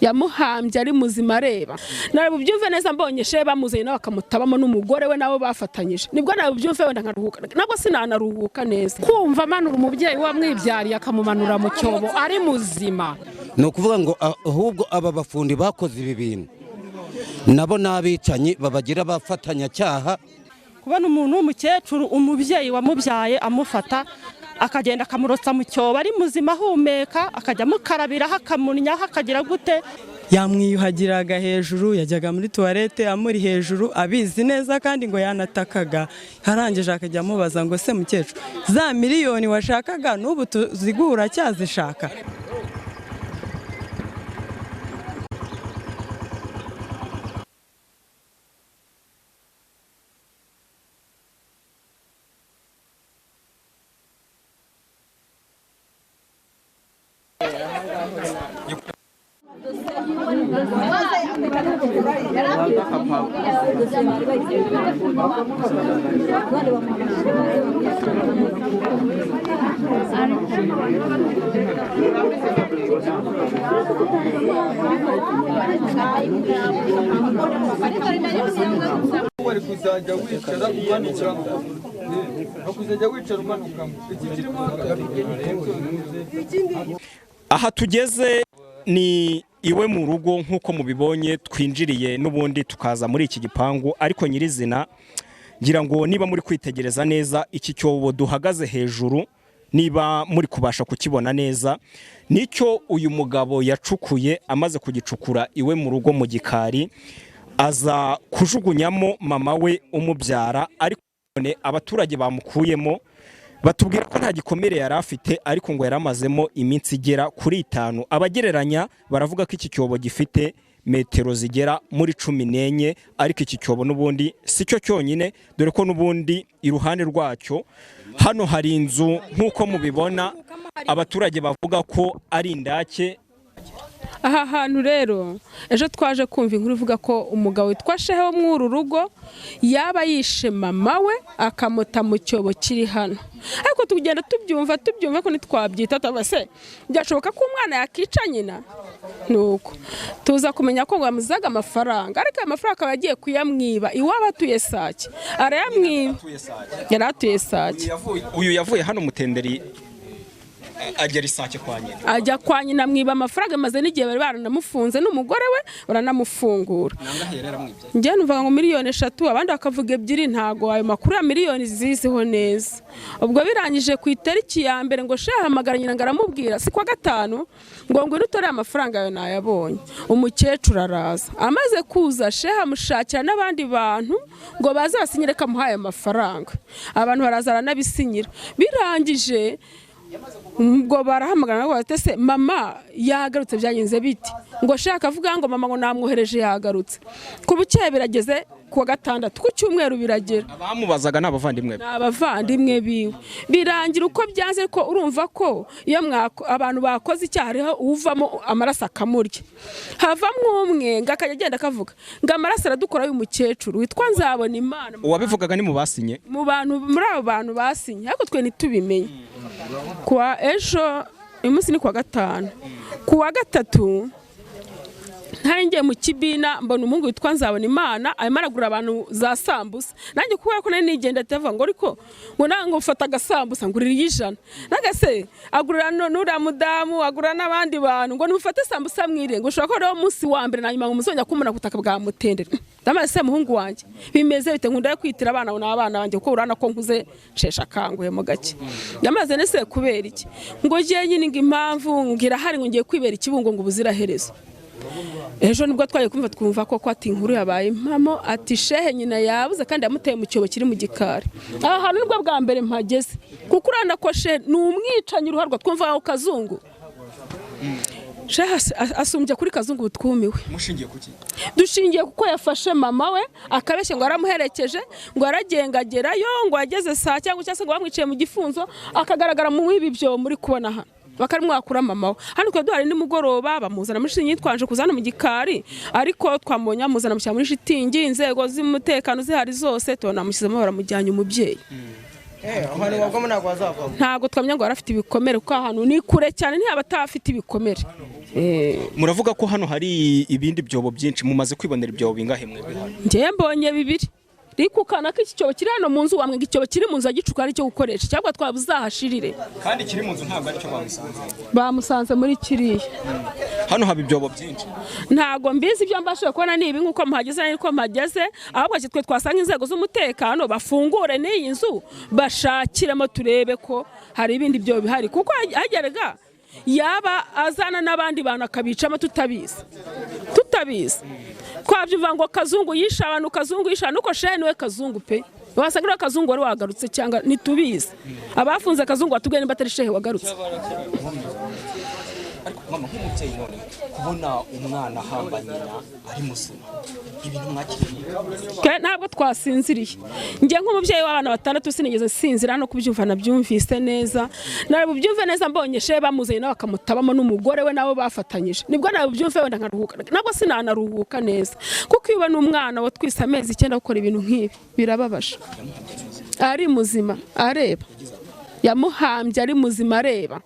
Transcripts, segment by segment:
yamuhambye ari muzima areba. Nabo byumve neza mbonye shehe bamuzanye nawe akamutabamo n'umugore we nabo bafatanyije. Nibwo nabo byumve wenda nkaruhuka. Nabwo sinanaruhuka neza. Kumva amanura umubyeyi wamwibyariye akamumanura mu cyobo ari muzima. No kuvuga ngo ahubwo aba bafundi bakoze ibi bintu nabo nabicanyi babagira bafatanya cyaha. Kubona umuntu w'umukecuru umubyeyi wamubyaye amufata akagenda akamurotsa mu cyobo ari muzima ahumeka akajya mukarabira hakamunya hakagira gute. Yamwiyuhagiraga hejuru, yajyaga muri toilette amuri hejuru abizi neza kandi ngo yanatakaga. Harangije akajya amubaza ngo se mukecuru za miliyoni washakaga n'ubu tuzigura cyazishaka. Aha tugeze ni iwe mu rugo nk'uko mubibonye twinjiriye n'ubundi tukaza muri iki gipangu, ariko nyirizina ngira ngo niba muri kwitegereza neza iki cyobo duhagaze hejuru, niba muri kubasha kukibona neza, nicyo uyu mugabo yacukuye. Amaze kugicukura iwe mu rugo mu gikari aza kujugunyamo mama we umubyara, ariko none abaturage bamukuyemo batubwira ko nta gikomere yari afite, ariko ngo yaramazemo iminsi igera kuri 5. Abagereranya baravuga ko iki cyobo gifite metero zigera muri 14, ariko iki cyobo n'ubundi si cyo cyonyine, dore ko n'ubundi iruhande rwacyo hano hari inzu nk'uko mubibona. Abaturage bavuga ko ari indake. Aha hantu rero ejo twaje kumva inkuru ivuga ko umugabo witwa shehe wo mw'uru rugo yaba yishe mama we akamuta mu cyobo kiri hano, ariko tugenda tubyumva ko ntitwabyita tabase byashoboka ko umwana yakica nyina. Nuko tuza kumenya ko ngo yamuzaga amafaranga, ariko amafaranga akaba yagiye kuyamwiba iwaba atuye Sake. Arayamwiba, yaratuye Sake. Uyu yavuye hano Mutenderi agera Isake kwa nyina, ajya kwa nyina mwiba amafaranga, maze n'igihe bari baranamufunze n'umugore we baranamufungura. Njye numva ngo miliyoni 3, abandi bakavuga 2. Ntago ayo makuru ya miliyoni ziziho neza. Ubwo birangije ku itariki ya mbere ngo shehe hamagara nyina ngaramubwira si kwa 5 ngo nutore amafaranga yayo nayabonye. Umukecuru araza, amaze kuza shehe amushakira n'abandi bantu ngo baze basinyire kamuhaye amafaranga. Abantu barazara nabisinyira, birangije ubwo barahamagara ngo batese mama yagarutse byagenze biti, ngo shaka avuga ngo mama ngo namwohereje yagarutse. Ku bukeye birageze ku wa 6 ku cyumweru biragera. Abamubazaga n'abavandimwe n'abavandimwe biwe, birangira uko byanze ko urumva ko iyo abantu bakoze icyaha ariho uvamo amaraso akamurya. Havamwe umwe ngakajya agenda akavuga ngo amaraso aradukora uyu mukecuru witwa Nzabona Imana. Uwabivugaga ni mu basinye, mu bantu muri abo bantu basinye, ariko twe ntitubimenye. Kwa ejo umunsi ni kwa 5, ku wa 3 ntangiye mu kibina mbona umuhungu witwa Nzabona Imana arimo aragura abantu za sambusa. Nanjye kubera ko nari nigenda atavuga ngo ariko ngo nango ufata agasambusa ngurira 100. Nagase agurira n'ura mudamu agura n'abandi bantu ngo nimufate sambusa mwire ngo ushobora ko rero umunsi wa mbere nanyuma ngo muzongera kumuna kutaka bwa Mutenderi. Ndamaze muhungu wanje bimeze bite nkunda kwitira abana n'abana banje kuko urana ko nkuze nshesha kanguye mu gake. Ndamaze nese kubera iki ngo je nyine ngo impamvu ngira hari ngo ngiye kwibera ikibungo ngo buzira herezo. Ejo nibwo twaye twumva ko ati inkuru yabaye impamo, ati shehe nyina yabuze kandi yamuteye mu cyobo kiri mu gikari. Aha hantu nibwo bwa mbere mpageze kuko urana ko shehe n'umwicanyi ruharwa twumva aho Kazungu. Shehe asumbye kuri Kazungu twumiwe. Mushingiye kuki? Dushingiye kuko yafashe mama we akabeshye ngo aramuherekeje ngo aragengagerayo ngo ageze saa cyangwa cyase ngo bamwiciye mu gifunzo akagaragara mu ibi byo muri kubona hano. Bakarimwakura mama we. Hano twa duhari nimugoroba bamuzana mushinyi twanje kuzana mu gikari, ariko twambonye amuzana mushyira muri shitingi, inzego z'umutekano zihari zose tubona mushyizemo baramujyanye umubyeyi. Hano bagomba nagwaza. Ntago twamenya ngo arafite ibikomere kuko ahantu ni kure cyane ntiyaba atafite ibikomere. muravuga ko hano hari ibindi byobo byinshi, mumaze kwibonera ibyobo bingahe mwebwe hano? njye mbonye 2 rikukana ko iki cyobo kiri hano mu nzu, wamwe icyobo kiri mu nzu agicuka ari cyo gukoresha cyangwa twabuzahashirire, kandi kiri mu nzu ntabwo ari cyo bamusanze muri kiriya. hano haba ibyobo byinshi, ntago mbizi ibyo mbashije kubona ni ibi nk'uko muhageze n'uko mpageze, ahubwo twe twasanga inzego z'umutekano bafungure n'iyi nzu bashakiremo turebe ko hari ibindi byobo bihari, kuko hageraga yaba azana n'abandi bantu akabicamo tutabizi twabyumva ngo Kazungu yishe abantu, Kazungu yishe nuko shehe niwe Kazungu pe, wasagira Kazungu wari wagarutse cyangwa nitubizi, abafunze Kazungu batubwiye nimba atari shehe wagarutse. ariko mama nk'umubyeyi none kubona umwana hamba nyina ari muzima ibintu mwakiriye? Ntabwo twasinziriye, njye nk'umubyeyi w'abana 6 sinigeze sinzira no kubyumva, nabyumvise neza, nabubyumve neza mbonye shehe bamuzanye nawe akamutabamo n'umugore we nabo bafatanyije, nibwo nabubyumve wenda nkaruhuka, nabwo sinanaruhuka neza, kuko iyo ubona umwana wo twise amezi 9 gukora ibintu nk'ibi birababaje. Ari muzima areba, yamuhambye ari muzima areba,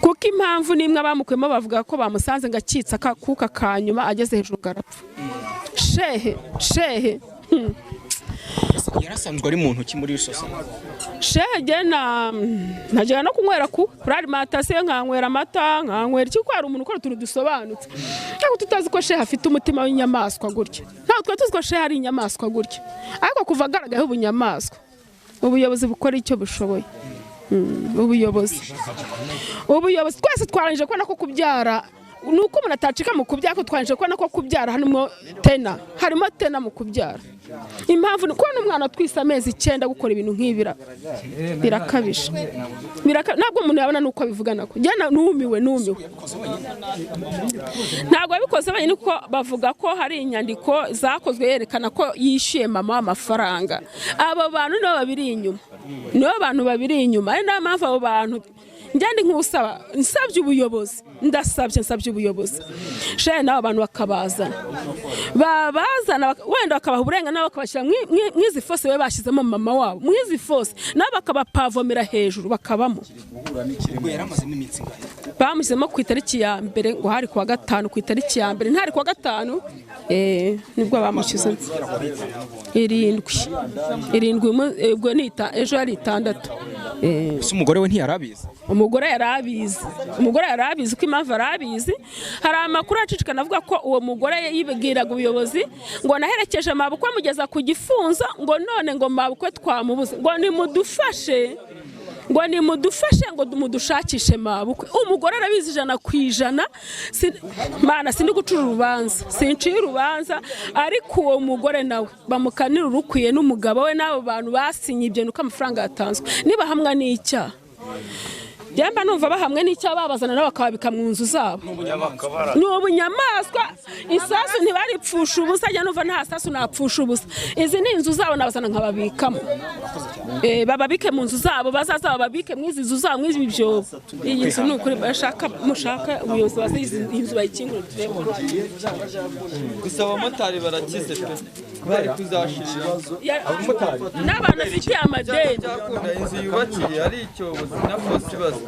kuko impamvu nimwe abamukuyemo bavuga ko bamusanze ngo akitsa akuka kanyuma ageze hejuru garapfa. shehe yarasanzwe ari mu ntoki muri sosiyete. shehe najya no kunywera kuri alimentation, nkanywera amata, nkanywera iki, ko hari umuntu ukora utuntu dusobanutse, ntabwo tutazi ko shehe afite umutima w'inyamaswa gutya, ntabwo twari tuzi ko shehe ari inyamaswa gutya, ariko kuva agaragayeho ubunyamaswa ubuyobozi bukora icyo bushoboye. Ubuyobozi twese twarangije kubona ko kubyara nuko umuntu atacika mu kubyara, ko twarangije kubona ko kubyara harimo tena mu kubyara. Impamvu ni kubona umwana twise amezi 9 gukora ibintu nk'ibi birakabije, ntabwo umuntu yabona nuko abivuga nako, njye numiwe ntabwo babikoze banyine, kuko bavuga ko hari inyandiko zakozwe yerekana ko yishyuye mama amafaranga. Abo bantu nibo babiri inyuma, ari nayo mpamvu abo bantu njyandi nk'usaba nsabye ubuyobozi shehe n'abo bantu bakabazana wenda bakabaha uburenganzira bakabashyira mwizi fose we bashyizemo mama wabo, mwizi fose nabo bakabapavomera hejuru bakabamo. Bamushyizemo ku itariki ya mbere ngo hari kuwa 5, ku itariki ya mbere ntari kuwa 5 nibwo bamushyizemo 7 ubwo ejo yari 6. Umugore we ntiyarabizi? Umugore yarabizi ko impamvu arabizi. Hari amakuru acicikana avuga ko uwo mugore yibwiraga ubuyobozi ngo naherekeje mabukwe mugeza ku gifunza, ngo none ngo mabukwe twamubuze, ngo nimudufashe ngo mudushakishe mabukwe. Umugore arabizi 100%. Mana sindi gucura urubanza, sinciye urubanza, ariko uwo mugore nawe bamukanira urukwiye n'umugabo we n'abo bantu basinye ibyo nuko amafaranga yatanzwe, niba hamwe n'icyaha. Jamba numva bahamwe n'icyaha babazana nabo bakabika mu nzu zabo. Ni ubunyamaswa, isasu ntibaripfusha ubusa, ajya numva nta sasu napfusha ubusa. Izi ni inzu zabo nabazana nkababikamo, bababike mu nzu zabo, bazaza bababike mwizi nzu zabo, mwizi ibyo. Iyi nzu ni ukuri mushaka ubuyobozi bazizi inzu bayikingura turebe. Gusa abamotari barakize pe, bari kuzashira ibibazo n'abantu bafitiye amadeni. Inzu yubakiye ari icyobozi na fosi bazo.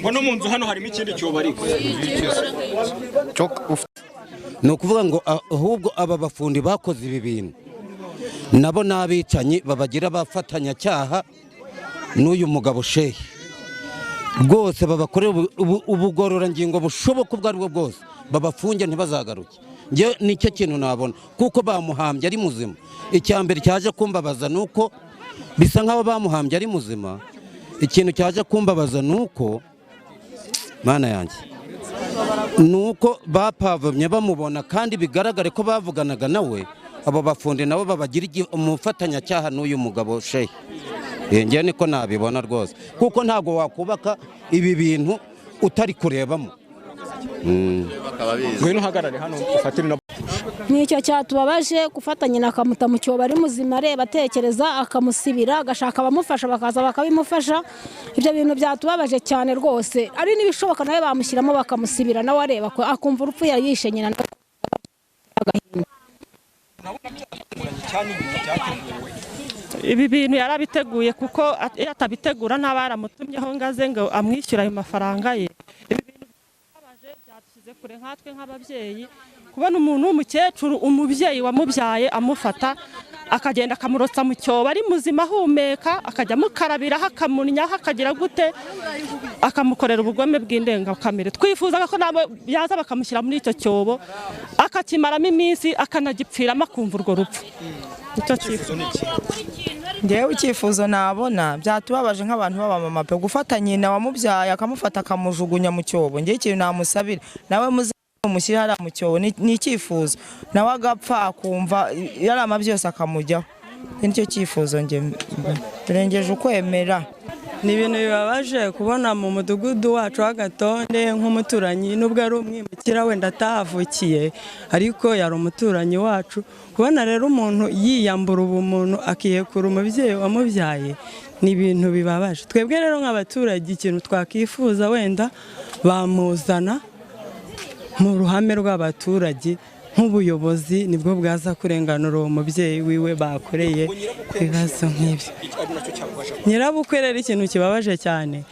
Bono mu nzu hano harimo ikindi cyobo ariko ni ukuvuga ngo ahubwo aba bafundi bakoze ibi bintu nabo n'abicanyi babagira bafatanyacyaha n'uyu mugabo shehe, rwose babakorera ubugororangingo bushoboka ubwo ari bwo bwose, babafunge ntibazagaruke. njye nicyo kintu nabona kuko bamuhambye ari muzima. Icyambere cyaje kumbabaza nuko bisa nkaho bamuhambye ari muzima. Ikintu cyaje kumbabaza nuko mana yanjye nuko bapavomye bamubona kandi bigaragare ko bavuganaga nawe, abo bafundi nabo babagira umufatanyacyaha n'uyu mugabo shehe. Njye niko nabibona rwose, kuko ntago wakubaka ibi bintu utari kurebamo. Ngwino hagarare hano ufatire na Nicyo cyatubabaje gufatanya na kamuta mu cyobo ari muzima areba atekereza akamusibira agashaka abamufasha bakaza bakabimufasha. Ibyo bintu byatubabaje cyane rwose, ari nibishoboka nawe bamushyiramo bakamusibira nawe areba ko akumva urupfu yayishe nyina agahinda. Ibi bintu yarabiteguye kuko atabitegura ntabaramutumyeho ngaze ngo amwishyura ayo mafaranga ye. byageze kure nkatwe nk'ababyeyi kubona umuntu w'umukecuru umubyeyi wamubyaye amufata akagenda akamurotsa mu cyobo ari muzima ahumeka akajya amukarabiraho akamunyaho akagira gute akamukorera ubugome bw'indengakamere. Twifuzaga ko nabo yaza bakamushyira muri icyo cyobo akakimaramo iminsi akanagipfiramo akumva urwo rupfu. Ngewe icyifuzo nabona byatubabaje nk'abantu b'abamama pe gufata nyina wamubyaye akamufata akamujugunya mu cyobo. Ngewe ikintu namusabira nawe mushyira hariya mu cyobo ni icyifuzo nawe agapfa akumva yarama byose akamujyaho. Nicyo cyifuzo nge birengeje ukwemera. Ni ibintu bibabaje kubona mu mudugudu wacu w'Agatonde nk'umuturanyi nubwo ari umwimukira wenda atahavukiye ariko yari umuturanyi wacu. Kubona rero umuntu yiyambura ubumuntu akiyekura umubyeyi wamubyaye ni ibintu bibabaje. Twebwe rero nk'abaturage ikintu twakifuza wenda bamuzana mu ruhame rw'abaturage nk'ubuyobozi nibwo bwaza kurenganura uwo mubyeyi wiwe bakoreye ibibazo nk'ibyo. Nyirabukwe rero ikintu kibabaje cyane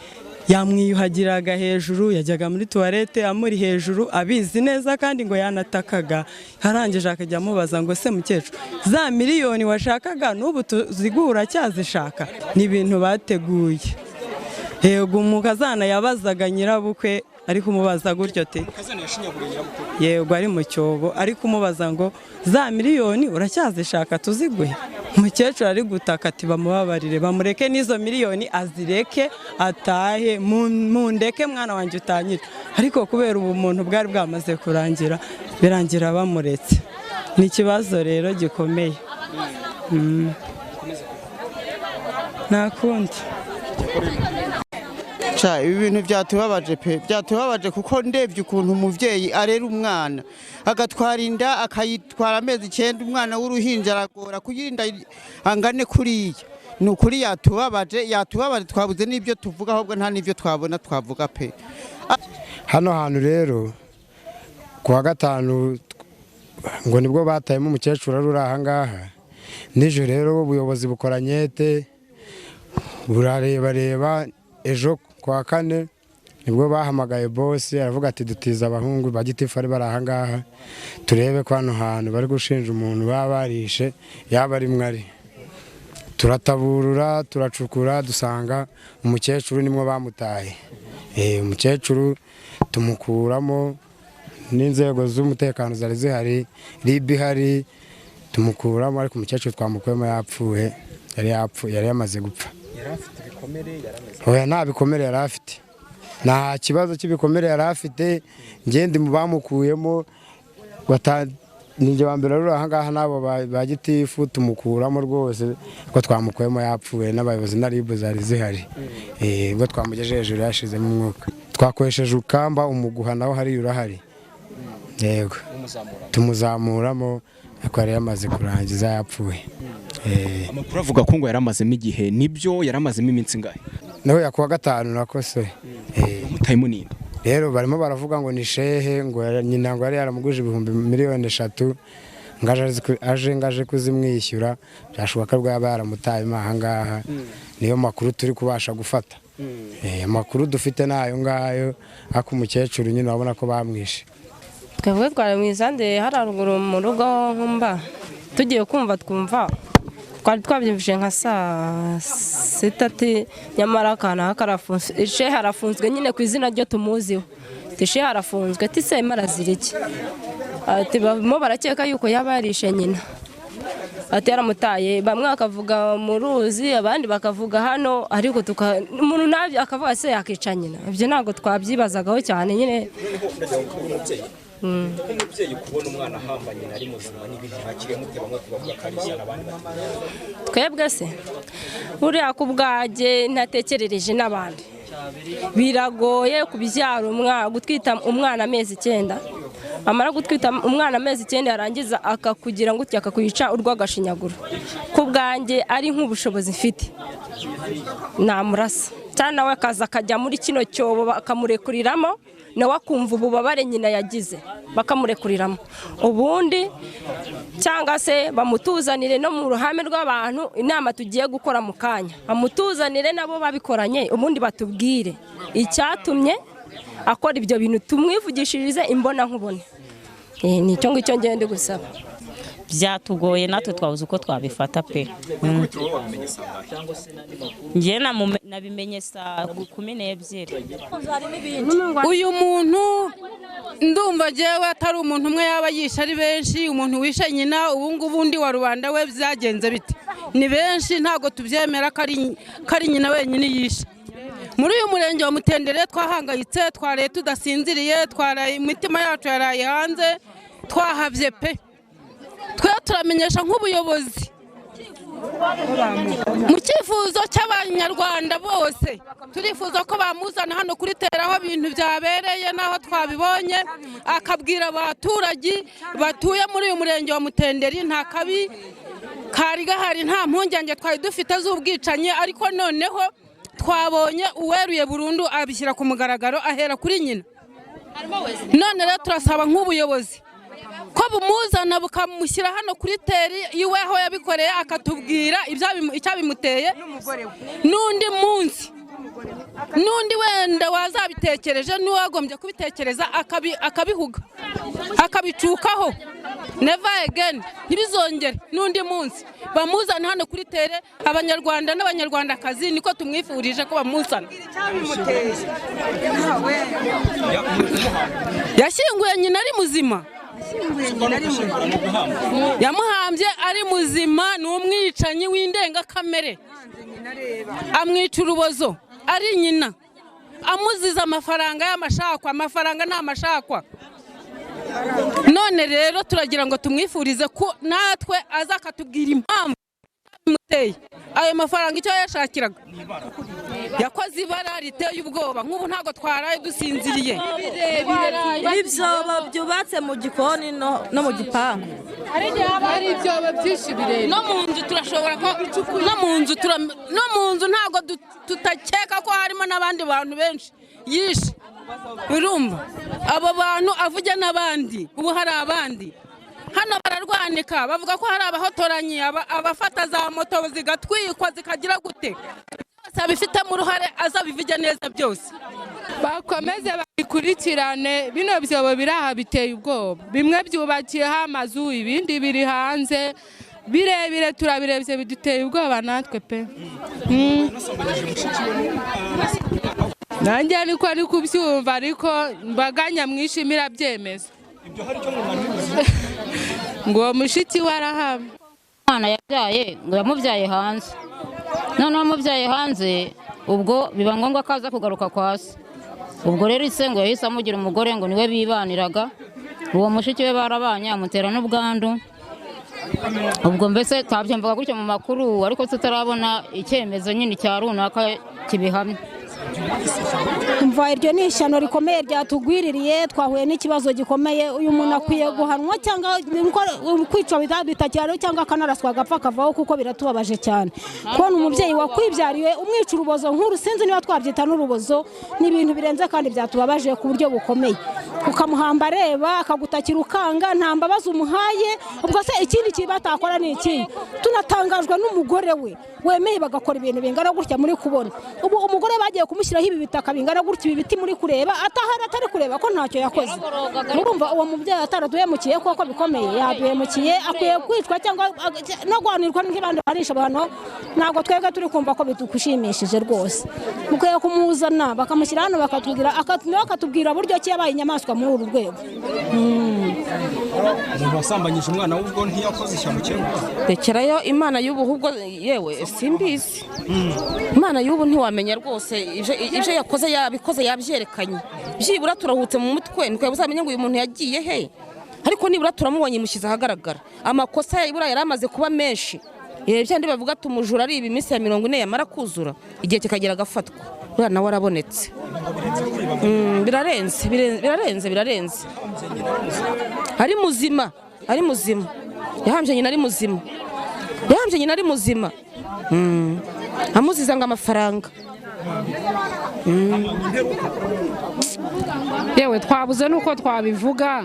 yamwiyuhagiraga hejuru, yajyaga muri tuwarete amuri hejuru abizi neza kandi ngo yanatakaga. Harangije akajya amubaza ngo se mukecuru za miliyoni washakaga n'ubu tuzigura cyazishaka. Ni ibintu bateguye. Yego umukazana yabazaga nyirabukwe ari kumubaza gutyo te yego ari mu cyobo ari kumubaza ngo za miliyoni uracyazishaka tuziguhe. Umukecuru ari gutaka ati bamubabarire bamureke n'izo miliyoni azireke atahe mundeke mwana wanjye utanyira. Ariko kubera ubumuntu bwari bwamaze kurangira birangira bamuretse. Ni ikibazo rero gikomeye. Nta kundi. Ibi bintu byatubabaje pe byatubabaje kuko ndebye ukuntu umuvyeyi arera umwana agatwara inda akayitwara amezi 9 umwana w'uruhinja aragora kuyirinda angane kuriya. Ni ukuri yatubabaje twabuze n'ibyo tuvuga ahubwo nta n'ibyo twabona twavuga pe. Hano hantu rero kuwa gatanu ngo nibwo batayemo umukecuru ari aha ngaha. Nijo rero ubuyobozi bukoranyete burareba ejo kwa kane nibwo bahamagaye boss aravuga ati dutiza abahungu ba Gitifari bari aha ngaha turebe ko hano hantu bari gushinja umuntu babarishe yaba ari mwari. Turataburura turacukura dusanga umukecuru nimwe bamutaye. Umukecuru tumukuramo n'inzego z'umutekano zari zihari ribi hari tumukuramo ariko umukecuru twamukuyemo yapfuye yari yamaze gupfa. Oya nta bikomere yari afite. Nta kibazo cy'ibikomere yari afite. Ngende mu bamukuyemo ninjye wa mbere rero aha ngaha nabo ba Gitifu tumukuramo rwose ko twamukuyemo yapfuye n'abayobozi na ribu zari zihari. Ubwo twamugeje hejuru yashizemo umwuka. Twakoresheje ukamba umuguha naho hari urahari. Yego tumuzamuramo ariko yari yamaze kurangiza yapfuye. Amakuru avuga ko ngo yaramazemo igihe nibyo yaramazemo iminsi ngahe? Naho yakuwa gatanu nakose. Mutaye munini. Rero barimo baravuga ngo ni shehe ngo nyina ngo yari yaramuguje ibihumbi miliyoni 3 ngaje kuzimwishyura byashoboka ko yaba yaramutaye aha ngaha. Niyo makuru turi kubasha gufata. Amakuru dufite nayo ngayo ako umukecuru nyine wabona ko bamwishe. Twebwe twari mwizande hararuguru mu rugo nkumba tugiye kumva twumva twari twabyumvise nka saa 6 nyamara kana karafunzwe shehe harafunzwe nyine ku izina ryo tumuziho shehe harafunzwe ati se maraziriki ati bamo barakeka yuko yaba yarishe nyina ati yaramutaye bamwe akavuga mu ruzi abandi bakavuga hano ariko umuntu nabyo akavuga se yakica nyina ibyo ntago twabyibazagaho cyane nyine. Umubyeyi kubona umwana ahambanye ari muzima n'ibintu hakire mute bamwe kubavuga karishya n'abandi twebwe se uriya kubwaje ntatekerereje n'abandi biragoye kubyara gutwita umwana amezi 9 amara gutwita umwana amezi 9 yarangiza akakugira ngo akakwica urwagashinyaguro kubwanjye ari nk'ubushobozi mfite namurasa cyane nawe akaza akajya muri kino cyobo bakamurekuriramo nawe akumva ububabare nyina yagize bakamurekuriramo ubundi cyangwa se bamutuzanire no mu ruhame rw'abantu inama tugiye gukora mu kanya bamutuzanire nabo babikoranye ubundi batubwire icyatumye akora ibyo bintu tumwivugishirize imbona nkubone. Nicyo ngicyo ngende gusaba. Byatugoye natwe twabuze uko twabifata pe. Ngiye nabimenye saa 12. Uyu muntu ndumva jewe atari umuntu umwe yaba yisha ari benshi, umuntu wishe nyina ubu ngubu undi wa rubanda we byagenze bite? Ni benshi ntago tubyemera kari nyina wenyine yishe. Muri uyu murenge wa Mutendere twahangayitse, twaraye tudasinziriye, twaraye imitima yacu yaraye hanze, twahavye pe. Twe turamenyesha nk'ubuyobozi mu cyifuzo cy'abanyarwanda bose, turifuza ko bamuzana hano kuri tera aho ibintu byabereye naho twabibonye, akabwira abaturage batuye muri uyu murenge wa Mutenderi nta kabi kari gahari, nta mpungenge twari dufite z'ubwicanye, ariko noneho twabonye uweruye burundu abishyira ku mugaragaro ahera kuri nyina. None rero turasaba nk'ubuyobozi ko bumuzana bukamushyira hano kuri teri iwe aho yabikoreye, akatubwira icyabimuteye n'undi munsi, n'undi wenda wazabitekereje n'uwagombye kubitekereza akabihuga akabicukaho, never again, ntibizongere. N'undi munsi bamuzana hano kuri tere, abanyarwanda n'abanyarwandakazi niko tumwifurije ko bamuzana. Yashyinguye nyina ari muzima, yamuhambye ari muzima, ni umwicanyi w'indengakamere, amwica urubozo ari nyina, amuziza amafaranga y'amashakwa, amafaranga nta mashakwa. None rero turagira ngo tumwifurize ko natwe aza akatubwira impamvu imuteye ayo mafaranga icyo yashakiraga. Yakoze ibara riteye ubwoba, nk'ubu ntago twaraye dusinziriye. Ibyobo byubatse mu gikoni no mu gipangu, ari ibyobo byinshi birebire. No mu nzu turashobora ko no mu nzu ntago tutakeka ko harimo n'abandi bantu benshi yishe. Urumva abo bantu avuge n'abandi, ubu hari abandi hano bararwanika bavuga ko hari abahotoranyi, abafata za moto zigatwikwa zikagira gute, abifitemo uruhare azabivuge neza byose. Bakomeze babikurikirane, bino byobo biraha biteye ubwoba, bimwe byubakiyeho amazu, ibindi biri hanze birebire, turabirebye biduteye ubwoba natwe pe. Nanjye niko ari kubyumva, ariko imbaga nyamwinshi irabyemeza ngo mushiki warahama. Umwana yabyaye ngo yamubyaye hanze, none amubyaye hanze ubwo biba ngombwa ko aza kugaruka kwa se. Ubwo rero ise ngo yahise amugira umugore ngo niwe bibaniraga, uwo mushiki we barabanye amutera n'ubwandu. Ubwo mbese tabyumvaga gutyo mu makuru, ariko tutarabona icyemezo nyine cya runaka kibihamye. Umva iryo ni ishyano rikomeye ryatugwiririye, twahuye n'ikibazo gikomeye. Uyu muntu akwiye guhanwa cyangwa kwica bitakiraro cyangwa akanaraswa agapfa akavaho, kuko biratubabaje cyane kubona umubyeyi wakwibyariwe umwica urubozo nk'uru. Sinzi niba twabyita n'urubozo, ni ibintu birenze kandi byatubabaje ku buryo bukomeye. Ukamuhamba areba akagutakira ukanga, nta mbabazi umuhaye. Ubwo se ikindi kibatakora ni iki? Tunatangajwe n'umugore we wemeye bagakora ibintu bingana gutya muri kubona. Ubu umugore bagiye kumushyiraho ibi bitaka bingana gutya, ibi biti muri kureba, atari kureba ko ntacyo yakoze. Murumva uwo mubyeyi ataraduhemukiye kuko bikomeye, yaduhemukiye, akwiye kwicwa cyangwa no guhanirwa nk'ibandi barisha abantu. Ntabwo twebwe turi kumva ko bitukushimishije rwose. Mukwiye kumuzana bakamushyira hano bakatubwira, akatubwira buryo ki yabaye inyamaswa muri uru rwego. Umuntu wasambanyije umwana w'ubwo ntiyakoze ishyano cyangwa rekerayo. Imana y'ubu ahubwo yewe simbizi, Imana y'ubu ntiwamenya rwose ije yakoze yabikoze yabyerekanye. Byibura turahutse mu mutwe niko uzamenye ngo uyu muntu yagiye he, ariko nibura turamubonye mushyize ahagaragara. Amakosa yibura yaramaze kuba menshi. Byandi bavuga tumujura ari ibi minsi ya 40 yamara kuzura, igihe kikagera agafatwa. Uriya nawe arabonetse. Birarenze. Ari muzima, yahambye nyina ari muzima, amuziza ngo amafaranga. Yewe twabuze nuko twabivuga,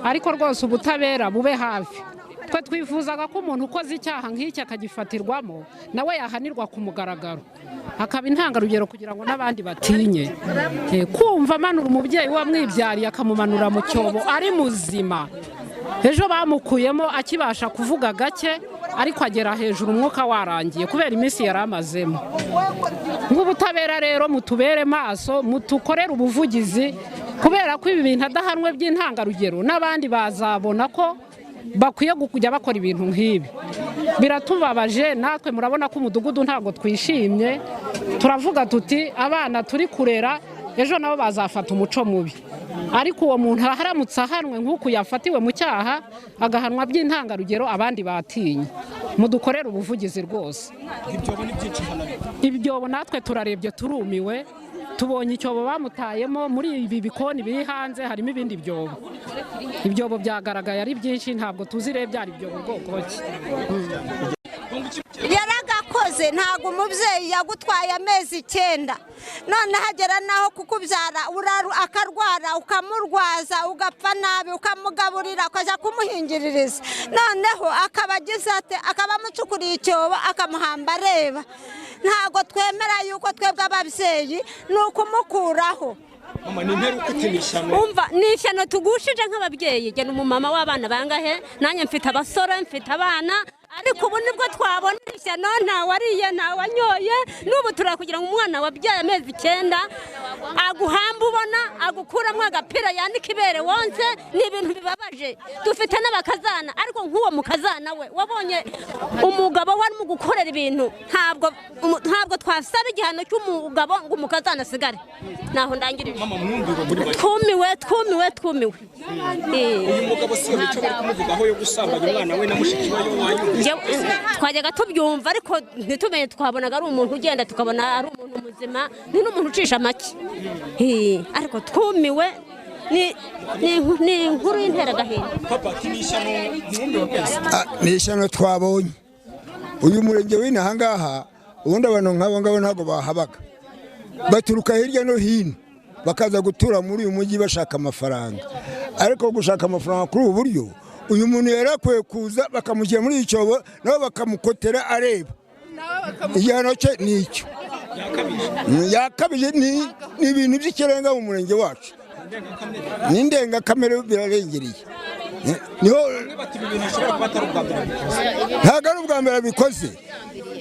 ariko rwose ubutabera bube hafi twe twifuzaga ko umuntu ukoze icyaha nk'iki akagifatirwamo nawe yahanirwa ku mugaragaro akaba intangarugero kugira ngo n'abandi batinye. Kumva amanura umubyeyi wamwibyariye akamumanura mu cyobo ari muzima, ejo bamukuyemo akibasha kuvuga gake ariko agera hejuru umwuka warangiye kubera iminsi yari amazemo. Nk'ubutabera rero mutubere maso, mutukorere ubuvugizi kubera ko ibi bintu adahanwe by'intangarugero n'abandi bazabona ko bakwiye kujya bakora ibintu nk'ibi. Biratubabaje natwe, murabona ko umudugudu ntabwo twishimye, turavuga tuti abana turi kurera ejo nabo bazafata umuco mubi, ariko uwo muntu aharamutse ahanwe nk'uku yafatiwe mu cyaha agahanwa by'intangarugero abandi batinye. Mudukorere ubuvugizi rwose. Ibyobo natwe turarebye turumiwe, tubonye icyobo bamutayemo muri ibi bikoni biri hanze harimo ibindi byobo. Ibyobo byagaragaye ari byinshi, ntabwo tuzi rero byari ibyobo bwoko ki. Yaragakoze, ntabwo umubyeyi yagutwaye amezi 9 none hagera naho kukubyara akarwara ukamurwaza ugapfa nabi ukamugaburira akaja kumuhingiririza, noneho akabagize ate akabamucukuriye icyobo akamuhamba areba. Ntabwo twemera yuko twebwe ababyeyi nukumukuraho. Umva ni ishyano tugushije nk'ababyeyi. Gena umumama w'abana bangahe, nanjye mfite abasore mfite abana, ariko ubu nibwo twabona ishyano, nta wariye nta wanyoye. N'ubu turakugira ngo umwana wabyaye amezi 9 aguhamba ubona agukuramo agapira yandika ibere wonse, ni ibintu bibabaje. Dufite n'abakazana, ariko nk'uwo mukazana we wabonye umugabo warimo gukorera ibintu, ntabwo twasaba igihano cy'umugabo ngo umukazana asigare. Naho ndangirije. Twumiwe. Uyu mugabo si icyo bari kumuvugaho yo gusambanya umwana we na mushiki we wayo. Twajyaga tubyumva ariko ntitumenye, twabonaga ari umuntu ugenda tukabona ari umuntu muzima, ni n'umuntu ucisha make. Ariko twumiwe ni inkuru y'interagahinda. Ni ishyano twabonye. Uyu murenge w'inaha ngaha ubundi abantu nk'abo ngabo ntabwo bahabaga, baturuka hirya no hino bakaza gutura muri uyu mujyi bashaka amafaranga, ariko gushaka amafaranga kuri ubu buryo uyu muntu yarakwiye kuza bakamushyira muri icyobo nabo bakamukotera areba. Igihano cye ni icyo yakabije, ni ibintu by'ikirenga mu murenge wacu, ni indengakamere birarengereye. Ntabwo ari ubwa mbere bikoze.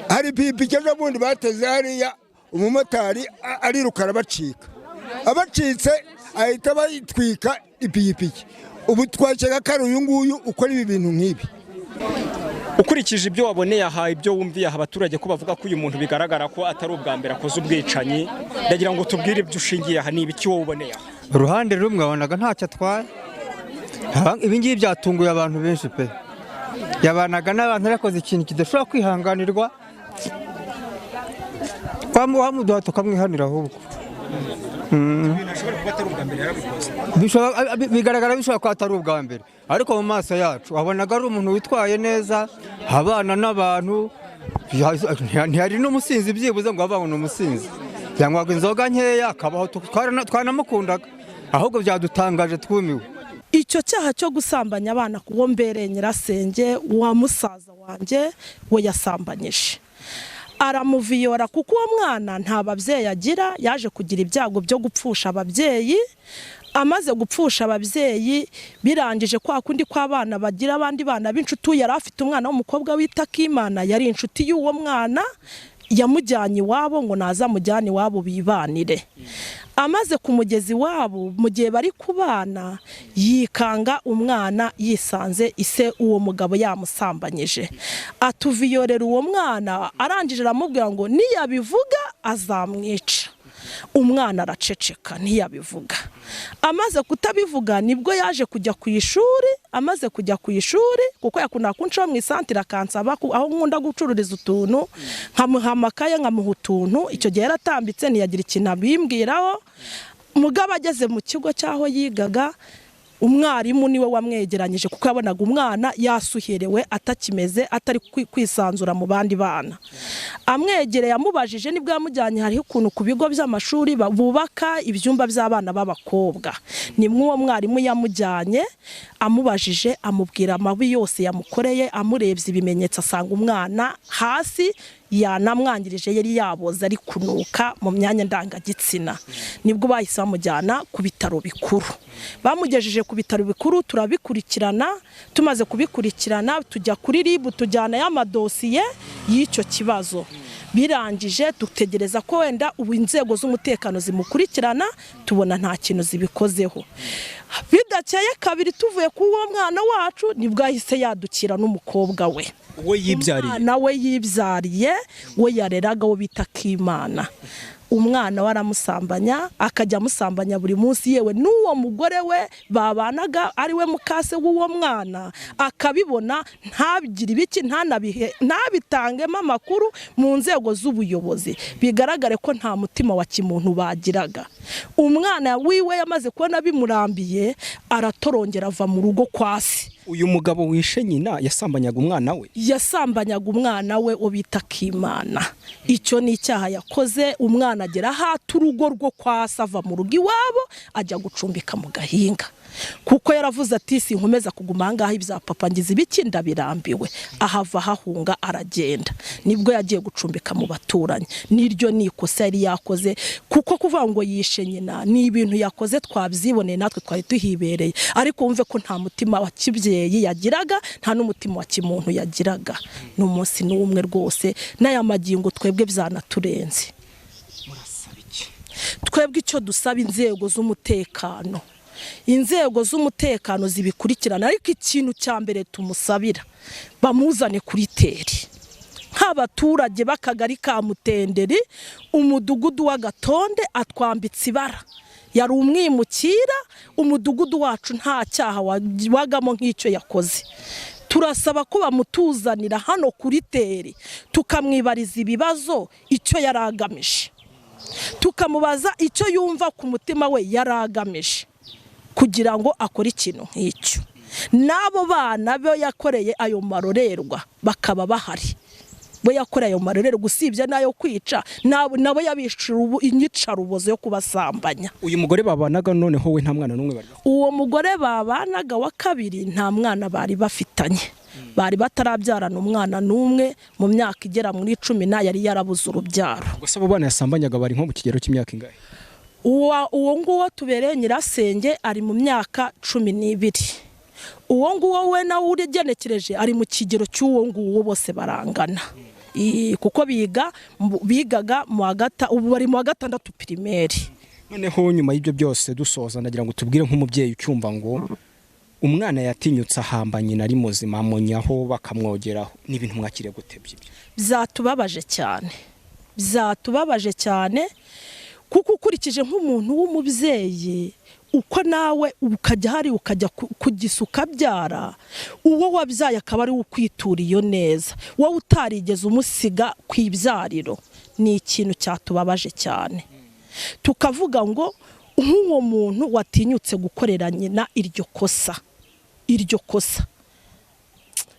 Hari ipikipiki ejo bundi bateze hariya, umumotari ariruka arabacika, abacitse ahita bayitwika ipikipiki. Ubu twakeka ko ari uyu nguyu ukora ibi bintu nk'ibi. Ukurikije ibyo waboneye aha, ibyo wumviye aha abaturage ko bavuga ko uyu muntu bigaragara ko atari ubwa mbere akoze ubwicanyi, ndagira ngo tubwire ibyo ushingiye aha, ni ibiki wowe uboneye aha? Uruhande rumwe wabonaga ntacyo atwaye. Ibi ngibi byatunguye abantu benshi pe. Yabanaga n'abantu yakoze ikintu kidashobora kwihanganirwa, wamuduha tukamwihanira ahubwo. Bigaragara bishobora ko atari ubwa mbere, ariko mu maso yacu wabonaga ari umuntu witwaye neza, abana n'abantu. Ntihari n'umusinzi byibuze ngo ababone umusinzi, yanywaga inzoga nkeya akabaho, twanamukundaga, ahubwo byadutangaje twumiwe. Icyo cyaha cyo gusambanya abana kuwo mbereye nyirasenge wa musaza wanjye we yasambanyije, aramuviyora kuko uwo mwana nta babyeyi agira, yaje kugira ibyago byo gupfusha ababyeyi. Amaze gupfusha ababyeyi birangije kwa kundi kw'abana bagira abandi bana b'inshuti, yari afite umwana w'umukobwa wita Kimana, yari inshuti y'uwo mwana, yamujyanye iwabo ngo naza mujyane iwabo bibanire. Amaze kumugeza iwabo mu gihe bari kubana yikanga umwana, yisanze ise uwo mugabo yamusambanyije, atuviyorera uwo mwana. Arangije aramubwira ngo niyabivuga azamwica. Umwana araceceka ntiyabivuga. Amaze kutabivuga nibwo yaje kujya ku ishuri. Amaze kujya ku ishuri kuko yakunda kunca mu isantira kansaba aho nkunda gucururiza utuntu, nkamuha amakaye nkamuha utuntu. Icyo gihe yaratambitse ntiyagira ikintu abimbwiraho. Mugabo ageze mu kigo cyaho yigaga umwarimu niwe wamwegeranyije kuko yabonaga umwana yasuherewe atakimeze atari kwisanzura mu bandi bana. Amwegereye amubajije nibwo yamujyanye hariho ukuntu ku bigo by'amashuri bubaka ibyumba by'abana b'abakobwa. Nimwe uwo mwarimu yamujyanye amubajije amubwira amabi yose yamukoreye, amurebye ibimenyetso asanga umwana hasi yanamwangirije yari yaboze ari kunuka mu myanya ndangagitsina. Nibwo bahise bamujyana ku bitaro bikuru. Bamugejeje ku bitaro bikuru turabikurikirana, tumaze kubikurikirana tujya kuri RIB tujyana y'amadosiye y'icyo kibazo. Birangije dutegereza ko wenda ubu inzego z'umutekano zimukurikirana, tubona nta kintu zibikozeho. Bidakeye kabiri tuvuye ku uwo mwana wacu nibwo ahise yadukira n'umukobwa we. We yibyariye. Nawe yibyariye, we yareraga wo bita Kimana. Umwana waramusambanya, akajya amusambanya buri munsi, yewe n'uwo mugore we babanaga ari we mukase w'uwo mwana akabibona, ntabigire ibiki, ntabitangemo amakuru mu nzego z'ubuyobozi, bigaragare ko nta mutima wa kimuntu bagiraga. Umwana wiwe yamaze kubona bimurambiye, aratorongera ava mu rugo kwa se. Uyu mugabo wishe nyina yasambanyaga umwana we? Yasambanyaga umwana we ubita Kimana. Icyo ni icyaha yakoze. Umwana agera hata urugo rwo kwa se, ava mu rugo iwabo ajya gucumbika mu Gahinga, kuko yaravuze ati sinkomeza kuguma ahangaha ibya papa ngize ibiki ndabirambiwe. Ahava hahunga aragenda, nibwo yagiye gucumbika mu baturanyi. Niryo nikosa yari yakoze, kuko kuvuga ngo yishe nyina ni ibintu yakoze twabyiboneye natwe twari tuhibereye, ariko wumve ko nta mutima wa kibyeyi yagiraga, nta n'umutima wa kimuntu yagiraga. N'umunsi n'umwe rwose n'aya magingo twebwe byanaturenze. Twebwe icyo dusaba inzego z'umutekano, inzego z'umutekano zibikurikirana, ariko ikintu cya mbere tumusabira bamuzane kuri teri. Nk'abaturage b'akagari ka Mutenderi, umudugudu wa Gatonde atwambitse ibara, yari umwimukira. Umudugudu wacu nta cyaha wagamo nk'icyo yakoze. Turasaba ko bamutuzanira hano kuri teri, tukamwibariza ibibazo icyo yaragamije, tukamubaza icyo yumva ku mutima we yaragamije, kugira ngo akore ikintu nk'icyo. N'abo bana bo yakoreye ayo marorerwa bakaba bahari, bo yakoreye ayo marorerwa usibye n'ayo kwica, nabo yabishira inyicarubozo yo kubasambanya. Uyu mugore babanaga noneho we nta mwana n'umwe bari? Uwo mugore babanaga wa kabiri nta mwana bari bafitanye, bari batarabyarana umwana n'umwe. Mu myaka igera muri 10 yari yarabuze urubyaro. Gusa abo bana yasambanyaga bari nko mu kigero cy'imyaka ingahe? Uwo nguwo tubereye nyirasenge ari mu myaka 12. Uwo nguwo we nawe uregenekereje ari mu kigero cy'uwo nguwo, bose barangana. Kuko bigaga mu ubu bari mu wa 6 primaire. Noneho nyuma y'ibyo byose dusoza, ndagira ngo tubwire nk'umubyeyi ucyumva ngo umwana yatinyutse ahamba nyina ari muzima, amunyaho bakamwogeraho, n'ibintu mwakiriye gutebye ibyo? Byatubabaje cyane, byatubabaje cyane, kuko ukurikije nk'umuntu w'umubyeyi uko nawe ukajya hari ukajya kugisuka byara, uwo wabyaye akaba ari ukwitura iyo neza, wowe utarigeze umusiga kwibyariro, ni ikintu cyatubabaje cyane. Tukavuga ngo nk'uwo muntu watinyutse gukorera nyina iryo kosa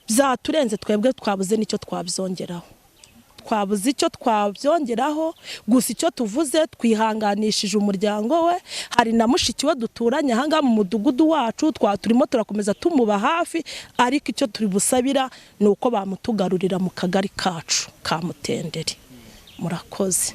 byaturenze. Twebwe twabuze nicyo twabyongeraho, gusa icyo tuvuze twihanganishije umuryango we. Hari na mushiki we duturanye ahangaha mu mudugudu wacu, turimo turakomeza tumuba hafi, ariko icyo turi busabira ni uko bamutugarurira mu kagari kacu ka Mutenderi. Murakoze.